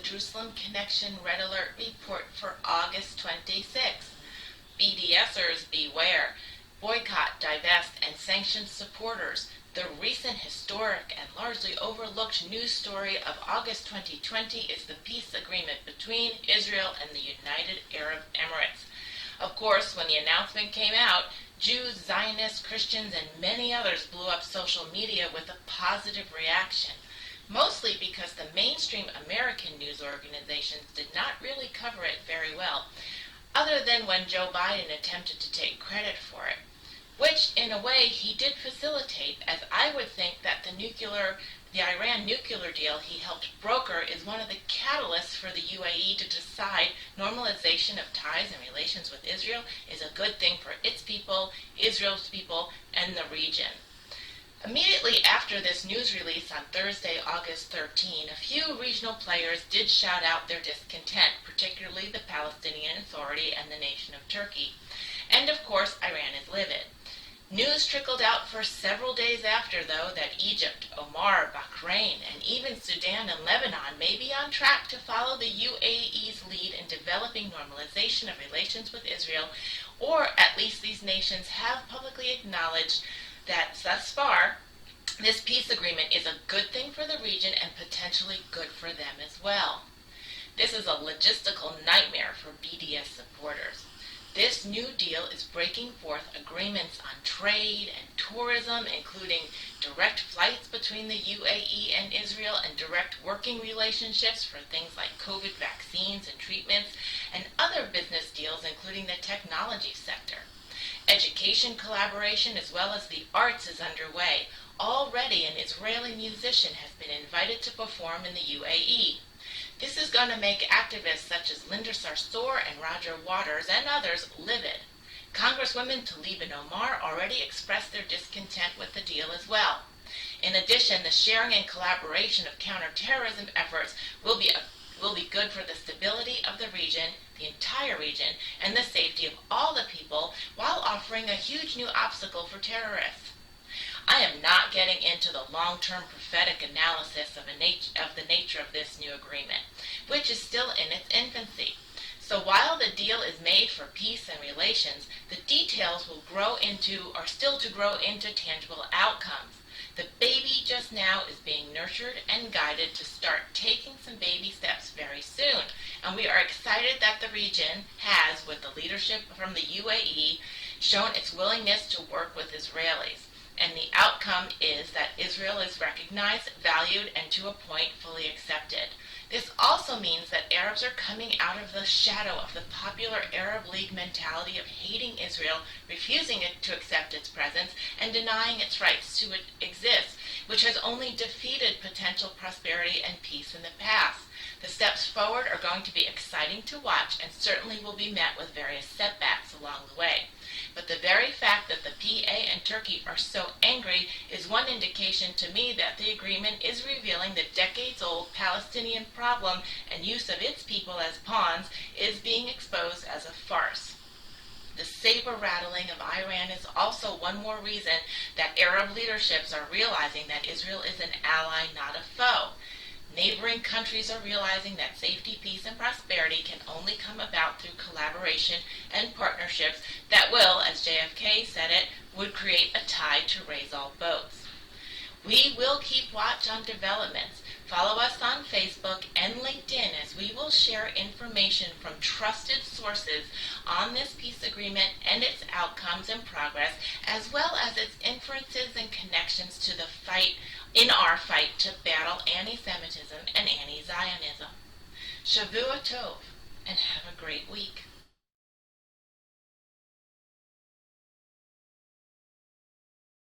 Jerusalem Connection Red Alert report for August 26. BDSers beware. Boycott, divest, and sanction supporters. The recent historic and largely overlooked news story of August 2020 is the peace agreement between Israel and the United Arab Emirates. Of course, when the announcement came out, Jews, Zionists, Christians, and many others blew up social media with a positive reaction, mostly because the mainstream American news organizations did not really cover it very well, other than when Joe Biden attempted to take credit for it, which in a way he did facilitate, as I would think that the Iran nuclear deal he helped broker is one of the catalysts for the UAE to decide normalization of ties and relations with Israel is a good thing for its people, Israel's people, and the region. Immediately after this news release on Thursday, August 13, a few regional players did shout out their discontent, particularly the Palestinian Authority and the nation of Turkey. And of course, Iran is livid. News trickled out for several days after, though, that Egypt, Omar, Bahrain, and even Sudan and Lebanon may be on track to follow the UAE's lead in developing normalization of relations with Israel, or at least these nations have publicly acknowledged that thus far, this peace agreement is a good thing for the region and potentially good for them as well. This is a logistical nightmare for BDS supporters. This new deal is breaking forth agreements on trade and tourism, including direct flights between the UAE and Israel and direct working relationships for things like COVID vaccines and treatments, and other business deals, including the technology sector. Education collaboration as well as the arts is underway. Already an Israeli musician has been invited to perform in the UAE. This is going to make activists such as Linda Sarsour and Roger Waters and others livid. Congresswomen Talib and Omar already expressed their discontent with the deal as well. In addition, the sharing and collaboration of counterterrorism efforts will be good for the stability of the region, the entire region, and the safety of all the people, while offering a huge new obstacle for terrorists. I am not getting into the long-term prophetic analysis of the nature of this new agreement, which is still in its infancy. So while the deal is made for peace and relations, the details are still to grow into tangible outcomes. The baby just now is being nurtured and guided to start taking some baby steps very soon, and we are excited that the region has, with the leadership from the UAE, shown its willingness to work with Israelis. And the outcome is that Israel is recognized, valued, and to a point fully accepted. This also means that Arabs are coming out of the shadow of the popular Arab League mentality of hating Israel, refusing it to accept its presence, and denying its rights to exist, which has only defeated potential prosperity and peace in the past. The steps forward are going to be exciting to watch and certainly will be met with various setbacks along the way. But the very fact that the PA and Turkey are so angry is one indication to me that the agreement is revealing the decades-old Palestinian problem and use of its people as pawns is being exposed as a farce. The saber rattling of Iran is also one more reason that Arab leaderships are realizing that Israel is an ally, not a foe. Neighboring countries are realizing that safety, peace, and prosperity can only come about through collaboration and partnerships that will, as JFK said it, would create a tide to raise all boats. We will keep watch on developments. Follow us on Facebook and LinkedIn as we will share information from trusted sources on this peace agreement and its outcomes and progress, as well as its inferences and connections to the fight in our fight to battle anti-Semitism and anti-Zionism. Shavua Tov, and have a great week.